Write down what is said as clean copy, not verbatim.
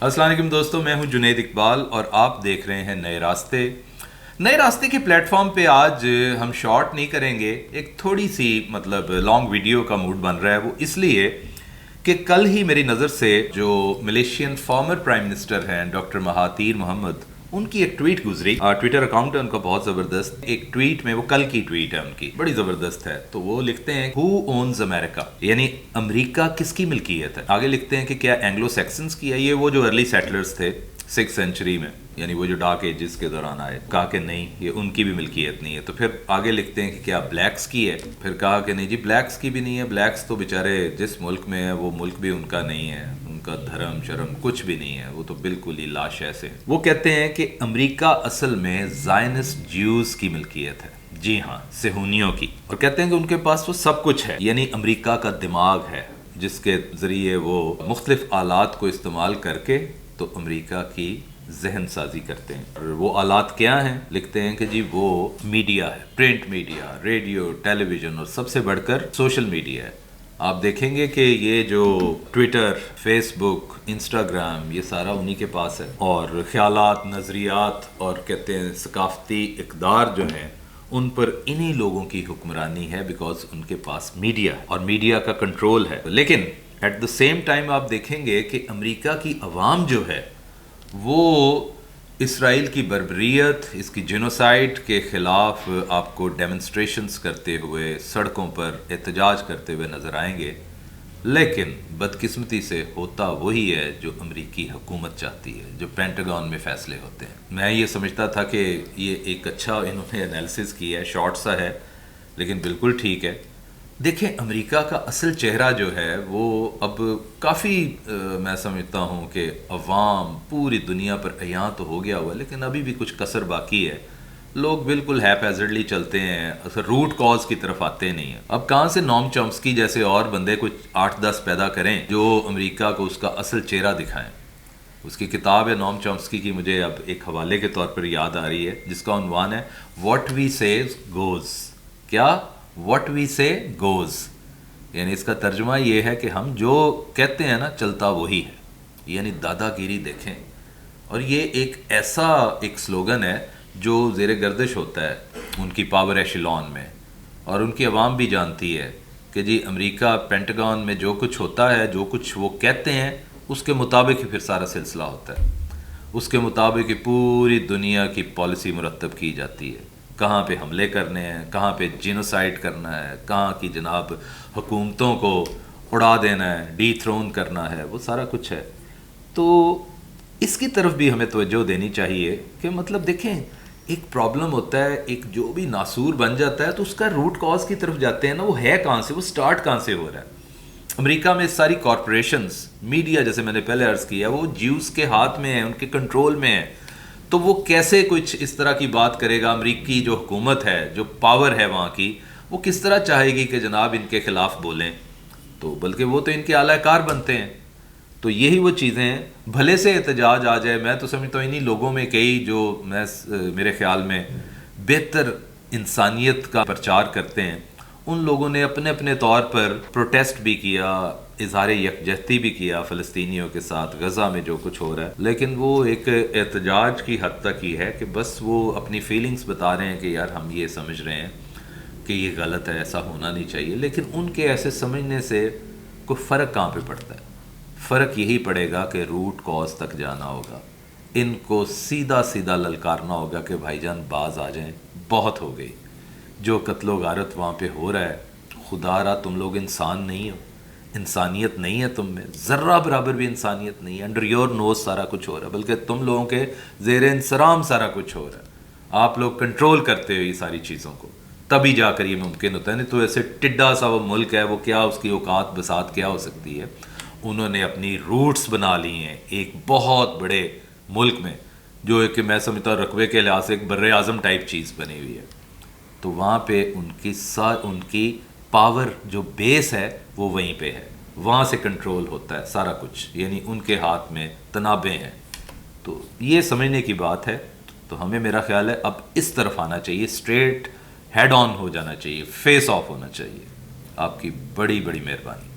السلام علیکم دوستو، میں ہوں جنید اقبال اور آپ دیکھ رہے ہیں نئے راستے۔ نئے راستے کے پلیٹ فارم پہ آج ہم شارٹ نہیں کریں گے، ایک تھوڑی سی لانگ ویڈیو کا موڈ بن رہا ہے۔ وہ اس لیے کہ کل ہی میری نظر سے جو ملیشین فارمر پرائم منسٹر ہیں ڈاکٹر مہاتیر محمد، ان کی ایک ٹویٹ گزری۔ ٹویٹر اکاؤنٹ ہے ان کا بہت زبردست، ایک ٹویٹ میں وہ کل کی ٹویٹ ہے ان کی، بڑی زبردست ہے۔ تو وہ لکھتے ہیں ہو اونز امریکہ، یعنی امریکہ کس کی ملکیت ہے۔ آگے لکھتے ہیں کہ کیا اینگلو سیکسنز کی ہے، یہ وہ جو ارلی سیٹلرز تھے 6th سینچری میں، یعنی وہ جو ڈارک ایجز کے دوران آئے۔ کہا کہ نہیں، یہ ان کی بھی ملکیت نہیں ہے۔ تو پھر آگے لکھتے ہیں کہ کیا بلیکس کی ہے، پھر کہا کہ نہیں جی بلیکس کی بھی نہیں ہے، بلیکس تو بیچارے جس ملک میں ہے وہ ملک بھی ان کا نہیں ہے، ان کا دھرم شرم کچھ بھی نہیں ہے، وہ تو بالکل ہی لاش ایسے۔ وہ کہتے ہیں کہ امریکہ اصل میں زائنسٹ جیوز کی ملکیت ہے، جی ہاں، صہیونیوں کی، اور کہتے ہیں کہ ان کے پاس وہ سب کچھ ہے، یعنی امریکہ کا دماغ ہے جس کے ذریعے وہ مختلف آلات کو استعمال کر کے تو امریکہ کی ذہن سازی کرتے ہیں۔ اور وہ آلات کیا ہیں؟ لکھتے ہیں کہ جی وہ میڈیا ہے، پرنٹ میڈیا، ریڈیو، ٹیلی ویژن، اور سب سے بڑھ کر سوشل میڈیا ہے۔ آپ دیکھیں گے کہ یہ جو ٹویٹر، فیس بک، انسٹاگرام، یہ سارا انہی کے پاس ہے، اور خیالات، نظریات اور کہتے ہیں ثقافتی اقدار جو ہیں ان پر انہی لوگوں کی حکمرانی ہے، بیکاز ان کے پاس میڈیا ہے اور میڈیا کا کنٹرول ہے۔ لیکن ایٹ دا سیم ٹائم آپ دیکھیں گے کہ امریکہ کی عوام جو ہے وہ اسرائیل کی بربریت، اس کی جینوسائیڈ کے خلاف آپ کو ڈیمنسٹریشنز کرتے ہوئے، سڑکوں پر احتجاج کرتے ہوئے نظر آئیں گے، لیکن بدقسمتی سے ہوتا وہی ہے جو امریکی حکومت چاہتی ہے، جو پینٹاگون میں فیصلے ہوتے ہیں۔ میں یہ سمجھتا تھا کہ یہ ایک اچھا انہوں نے انالیسس کیا ہے، شارٹ سا ہے لیکن بالکل ٹھیک ہے۔ دیکھیں امریکہ کا اصل چہرہ جو ہے وہ اب کافی میں سمجھتا ہوں کہ عوام پوری دنیا پر عیاں تو ہو گیا ہوا ہے، لیکن ابھی بھی کچھ کسر باقی ہے۔ لوگ بالکل ہیپ ایزرڈلی چلتے ہیں، اصل روٹ کاز کی طرف آتے نہیں ہیں۔ اب کہاں سے نوم چومسکی جیسے اور بندے کچھ 8-10 پیدا کریں جو امریکہ کو اس کا اصل چہرہ دکھائیں۔ اس کی کتاب ہے نوم چومسکی کی، مجھے اب ایک حوالے کے طور پر یاد آ رہی ہے، جس کا عنوان ہے واٹ وی سے گوز۔ کیا؟ واٹ وی سے گوز، یعنی اس کا ترجمہ یہ ہے کہ ہم جو کہتے ہیں نا چلتا وہی ہے، یعنی دادا گیری دیکھیں۔ اور یہ ایک ایسا ایک سلوگن ہے جو زیر گردش ہوتا ہے ان کی پاور ایشیلون میں، اور ان کی عوام بھی جانتی ہے کہ جی امریکہ پینٹاگون میں جو کچھ ہوتا ہے، جو کچھ وہ کہتے ہیں اس کے مطابق ہی پھر سارا سلسلہ ہوتا ہے، اس کے مطابق ہی پوری دنیا کی پالیسی مرتب کی جاتی ہے، کہاں پہ حملے کرنے ہیں، کہاں پہ جینوسائیڈ کرنا ہے، کہاں کی جناب حکومتوں کو اڑا دینا ہے، ڈی تھرون کرنا ہے، وہ سارا کچھ ہے۔ تو اس کی طرف بھی ہمیں توجہ دینی چاہیے کہ دیکھیں ایک پرابلم ہوتا ہے، ایک جو بھی ناسور بن جاتا ہے تو اس کا روٹ کاز کی طرف جاتے ہیں نا، وہ ہے کہاں سے، وہ سٹارٹ کہاں سے ہو رہا ہے۔ امریکہ میں ساری کارپوریشنز، میڈیا، جیسے میں نے پہلے عرض کیا، وہ جیوز کے ہاتھ میں ہے، ان کے کنٹرول میں ہے، تو وہ کیسے کچھ اس طرح کی بات کرے گا؟ امریکی جو حکومت ہے، جو پاور ہے وہاں کی، وہ کس طرح چاہے گی کہ جناب ان کے خلاف بولیں؟ تو بلکہ وہ تو ان کے اعلی کار بنتے ہیں۔ تو یہی وہ چیزیں ہیں، بھلے سے احتجاج آ جائے، میں تو سمجھتا ہوں انہی لوگوں میں کئی جو میرے خیال میں بہتر انسانیت کا پرچار کرتے ہیں، ان لوگوں نے اپنے اپنے طور پر پروٹیسٹ بھی کیا، اظہار یکجہتی بھی کیا فلسطینیوں کے ساتھ، غزہ میں جو کچھ ہو رہا ہے، لیکن وہ ایک احتجاج کی حد تک ہی ہے کہ بس وہ اپنی فیلنگز بتا رہے ہیں کہ یار ہم یہ سمجھ رہے ہیں کہ یہ غلط ہے، ایسا ہونا نہیں چاہیے۔ لیکن ان کے ایسے سمجھنے سے کوئی فرق کہاں پہ پڑتا ہے؟ فرق یہی پڑے گا کہ روٹ کاز تک جانا ہوگا، ان کو سیدھا سیدھا للکارنا ہوگا کہ بھائی جان باز آ جائیں، بہت ہو گئی، جو قتل و غارت وہاں پہ ہو رہا ہے، خدا را تم لوگ انسان نہیں ہو، انسانیت نہیں ہے تم میں، ذرہ برابر بھی انسانیت نہیں ہے، انڈر یور نوز سارا کچھ ہو رہا ہے، بلکہ تم لوگوں کے زیر انصرام سارا کچھ ہو رہا ہے، آپ لوگ کنٹرول کرتے ہو یہ ساری چیزوں کو، تبھی جا کر یہ ممکن ہوتا ہے، نہیں تو ایسے ٹڈا سا وہ ملک ہے، وہ کیا اس کی اوقات بسات کیا ہو سکتی ہے۔ انہوں نے اپنی روٹس بنا لی ہیں ایک بہت بڑے ملک میں، جو ایک میں سمجھتا ہوں رقبے کے لحاظ سے ایک بر اعظم ٹائپ چیز بنی ہوئی ہے، تو وہاں پہ ان کی پاور جو بیس ہے وہ وہیں پہ ہے، وہاں سے کنٹرول ہوتا ہے سارا کچھ، یعنی ان کے ہاتھ میں تنابیں ہیں۔ تو یہ سمجھنے کی بات ہے، تو ہمیں میرا خیال ہے اب اس طرف آنا چاہیے، اسٹریٹ ہیڈ آن ہو جانا چاہیے، فیس آف ہونا چاہیے۔ آپ کی بڑی بڑی مہربانی۔